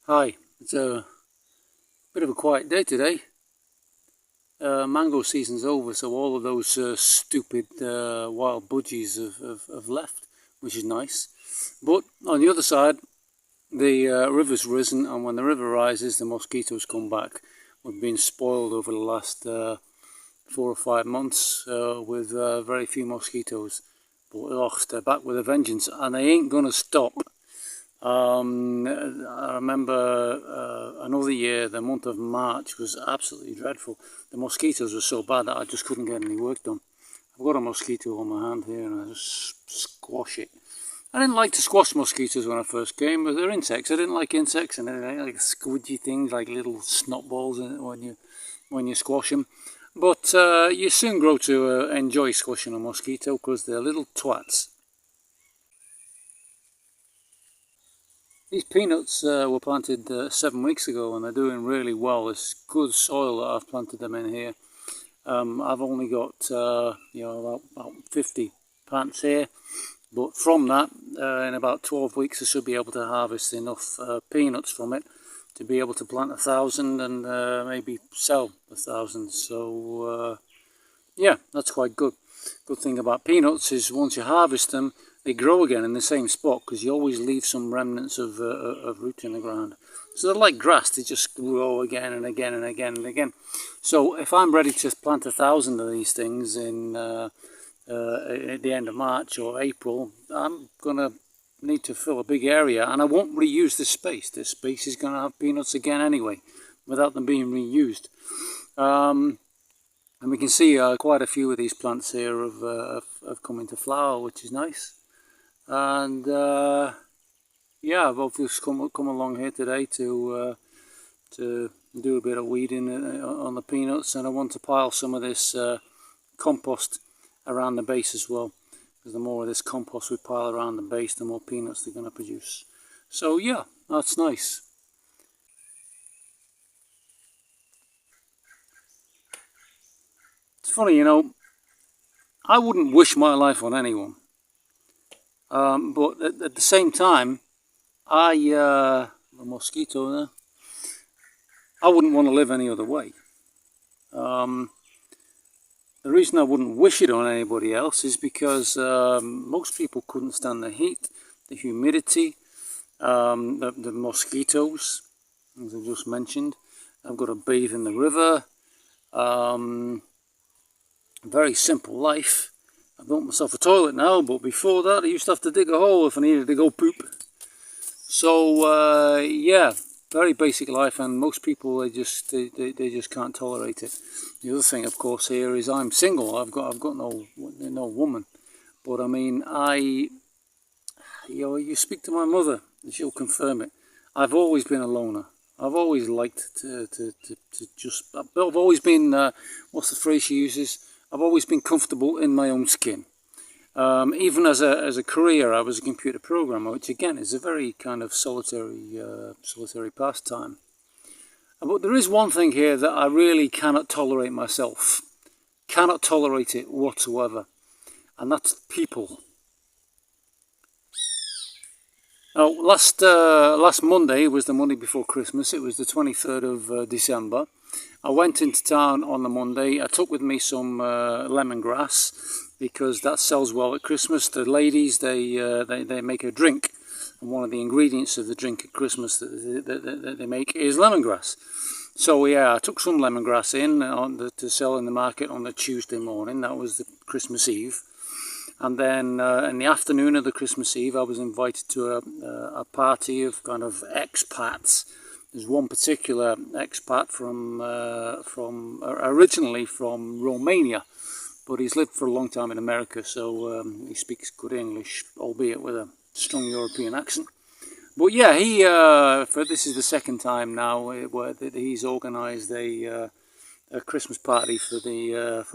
Hi, it's a bit of a quiet day today. Mango season's over, so all of those stupid wild budgies have left, which is nice. But on the other side, the river's risen, and when the river rises, the mosquitoes come back. We've been spoiled over the last 4 or 5 months with very few mosquitoes. But they're back with a vengeance, and they ain't gonna stop. I remember another year, the month of March was absolutely dreadful. The mosquitoes were so bad that I just couldn't get any work done. I've got a mosquito on my hand here and I just squash it. I didn't like to squash mosquitoes when I first came, but they're insects. I didn't like insects, and they're like squidgy things, like little snot balls when you squash them. But you soon grow to enjoy squashing a mosquito because they're little twats. These peanuts were planted 7 weeks ago, and they're doing really well. It's good soil that I've planted them in here. I've only got about 50 plants here, but from that, in about 12 weeks, I should be able to harvest enough peanuts from it to be able to plant 1,000 and maybe sell 1,000. So yeah, that's quite good. Good thing about peanuts is once you harvest them, they grow again in the same spot because you always leave some remnants of root in the ground. So they're like grass, they just grow again and again and again and again. So if I'm ready to plant 1,000 of these things in at the end of March or April, I'm going to need to fill a big area, and I won't reuse this space. This space is going to have peanuts again anyway, without them being reused. And we can see quite a few of these plants here have come into flower, which is nice. And yeah, I've obviously come along here today to do a bit of weeding on the peanuts, and I want to pile some of this compost around the base as well, because the more of this compost we pile around the base, the more peanuts they're going to produce. So yeah, that's nice. It's funny, I wouldn't wish my life on anyone. But at the same time, a mosquito there, I wouldn't want to live any other way. The reason I wouldn't wish it on anybody else is because most people couldn't stand the heat, the humidity, the mosquitoes, as I just mentioned. I've got to bathe in the river. Very simple life. I built myself a toilet now, but before that I used to have to dig a hole if I needed to go poop. So yeah, very basic life, and most people they just can't tolerate it. The other thing, of course, here is I'm single. I've got no woman, but I mean you speak to my mother, and she'll confirm it. I've always been a loner. I've always liked to just. I've always been what's the phrase she uses? I've always been comfortable in my own skin. Even as a career, I was a computer programmer, which again is a very kind of solitary pastime. But there is one thing here that I really cannot tolerate myself. Cannot tolerate it whatsoever, and that's people. Now, last Monday was the Monday before Christmas. It was the 23rd of December. I went into town on the Monday. I took with me some lemongrass because that sells well at Christmas. The ladies they make a drink, and one of the ingredients of the drink at Christmas that they make is lemongrass. So yeah, I took some lemongrass in to sell in the market on the Tuesday morning. That was the Christmas Eve. And then in the afternoon of the Christmas Eve, I was invited to a party of kind of expats. There's one particular expat from originally from Romania, but he's lived for a long time in America, so he speaks good English, albeit with a strong European accent. But yeah, this is the second time now where he's organised a Christmas party for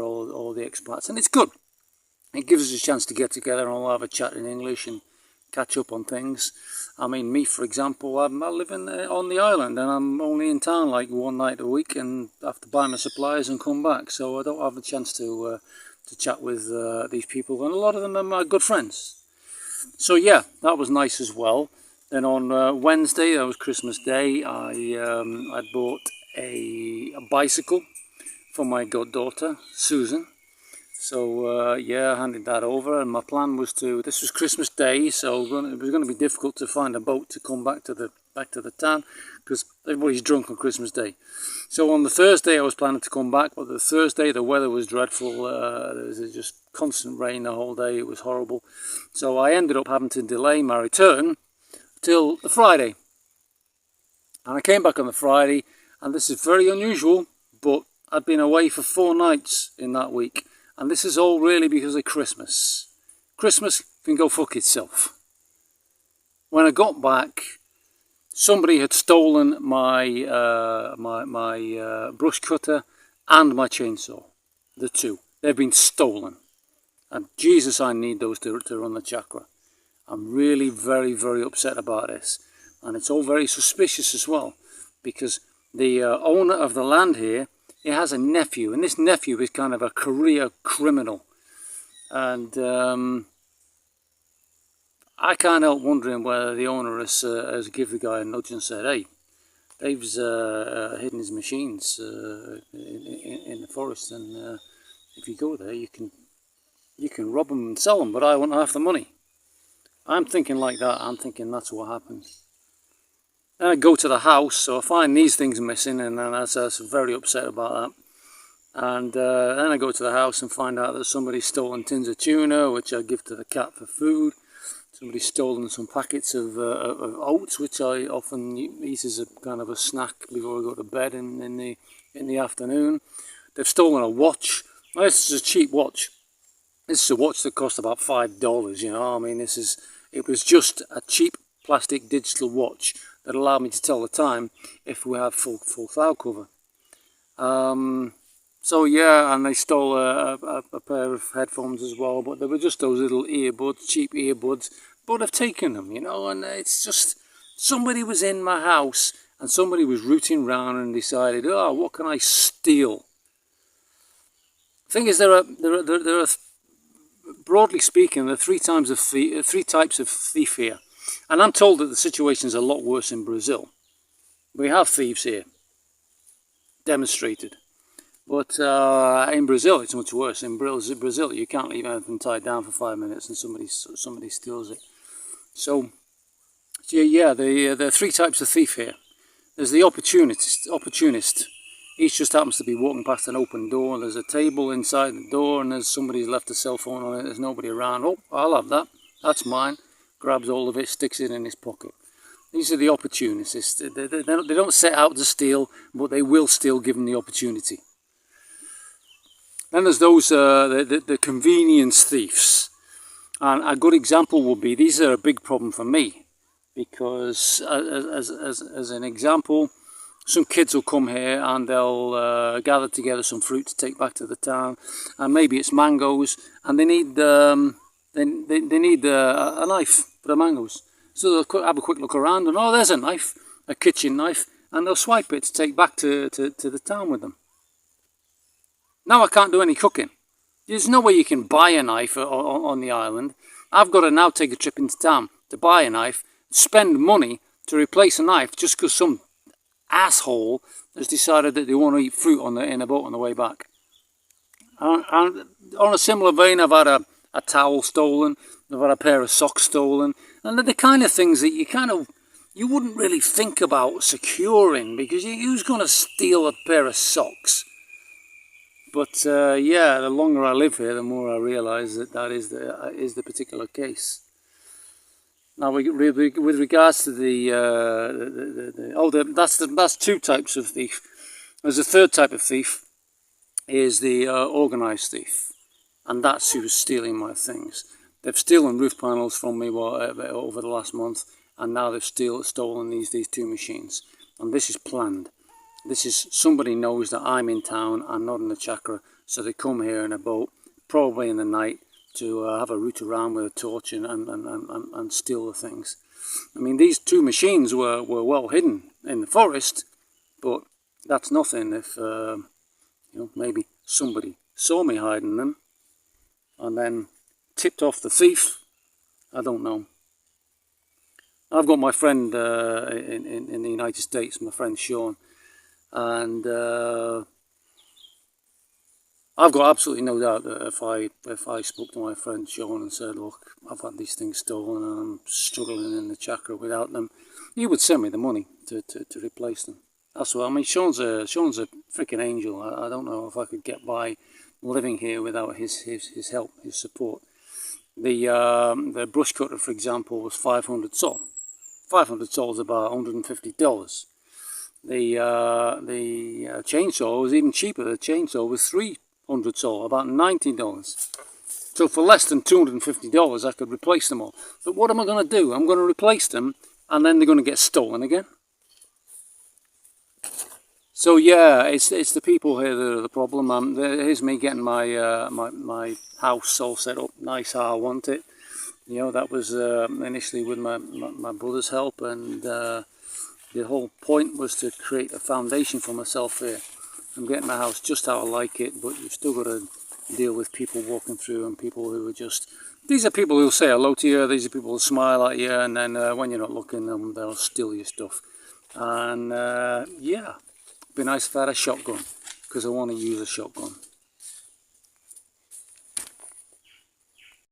all the expats, and it's good. It gives us a chance to get together and all have a chat in English and catch up on things. I mean, me, for example, I live on the island, and I'm only in town like one night a week and have to buy my supplies and come back. So I don't have a chance to chat with these people, and a lot of them are my good friends. So yeah, that was nice as well. Then on Wednesday, that was Christmas Day, I bought a bicycle for my goddaughter, Susan. So yeah, I handed that over, and my plan was this was Christmas Day, so it was going to be difficult to find a boat to come back to the town, because everybody's drunk on Christmas Day. So on the Thursday I was planning to come back, but the Thursday the weather was dreadful. There was just constant rain the whole day. It was horrible. So I ended up having to delay my return till the Friday. And I came back on the Friday, and this is very unusual, but I'd been away for 4 nights in that week. And this is all really because of Christmas. Christmas can go fuck itself. When I got back, somebody had stolen my brush cutter and my chainsaw. The two. They've been stolen. And Jesus, I need those to run the chakra. I'm really very, very upset about this. And it's all very suspicious as well. Because the owner of the land here, he has a nephew, and this nephew is kind of a career criminal. And I can't help wondering whether the owner has given the guy a nudge and said, hey, Dave's hidden his machines in the forest, and if you go there, you can rob them and sell them, but I want half the money. I'm thinking like that. I'm thinking that's what happens. Then I go to the house, so I find these things missing, and then I was very upset about that. And then I go to the house and find out that somebody's stolen tins of tuna, which I give to the cat for food. Somebody's stolen some packets of oats, which I often eat as a kind of a snack before I go to bed in the afternoon. They've stolen a watch. Now, this is a cheap watch. This is a watch that cost about $5. You know, I mean, it was just a cheap plastic digital watch that allowed me to tell the time if we have full cloud cover. So yeah, and they stole a pair of headphones as well, but they were just those little earbuds, cheap earbuds, but I've taken them, you know, and it's just, somebody was in my house and somebody was rooting around and decided, oh, what can I steal? The thing is, there are broadly speaking, there are three types of thief here. And I'm told that the situation is a lot worse in Brazil. We have thieves here, demonstrated. But in Brazil, it's much worse. In Brazil, you can't leave anything tied down for 5 minutes and somebody steals it. So yeah, there are 3 types of thief here. There's the opportunist. Each just happens to be walking past an open door, and there's a table inside the door, and there's somebody's left a cell phone on it. There's nobody around. Oh, I'll have that. That's mine. Grabs all of it, sticks it in his pocket. These are the opportunists. They don't set out to steal, but they will steal given the opportunity. Then there's those, the convenience thieves. And a good example would be, these are a big problem for me. Because, as an example, some kids will come here and they'll gather together some fruit to take back to the town. And maybe it's mangoes, and they need they need a knife for the mangoes. So they'll have a quick look around and, oh, there's a knife, a kitchen knife, and they'll swipe it to take back to the town with them. Now I can't do any cooking. There's no way you can buy a knife on the island. I've got to now take a trip into town to buy a knife, spend money to replace a knife just because some asshole has decided that they want to eat fruit in a boat on the way back. And on a similar vein, I've had a towel stolen, I've had a pair of socks stolen, and they're the kind of things that you wouldn't really think about securing, because who's going to steal a pair of socks? But yeah, the longer I live here, the more I realise that is the particular case. Now, with regards to that's 2 types of thief. There's a 3rd type of thief, is the organised thief, and that's who's stealing my things. They've stolen roof panels from me over the last month, and now they've stolen these 2 machines, and this is planned. This is, somebody knows that I'm in town, I'm not in the chakra, so they come here in a boat, probably in the night, to have a route around with a torch and steal the things. I mean, these 2 machines were well hidden in the forest, but that's nothing if maybe somebody saw me hiding them and then tipped off the thief. I don't know. I've got my friend in the United States, my friend Sean, and I've got absolutely no doubt that if I spoke to my friend Sean and said, look, I've had these things stolen and I'm struggling in the chakra without them, he would send me the money to replace them. That's what I mean. Sean's a freaking angel. I don't know if I could get by living here without his help, his support. The brush cutter, for example, was 500 sol. 500 sol is about $150. The chainsaw was even cheaper. The chainsaw was 300 sol, about $19. So for less than $250, I could replace them all. But what am I going to do? I'm going to replace them, and then they're going to get stolen again. So yeah, it's the people here that are the problem. Here's me getting my my house all set up, nice how I want it. You know, that was initially with my brother's help, and the whole point was to create a foundation for myself here. I'm getting my house just how I like it, but you've still got to deal with people walking through and people who are just... These are people who'll say hello to you, these are people who smile at you, and then when you're not looking, they'll steal your stuff. And yeah, it'd be nice if I had a shotgun, because I want to use a shotgun.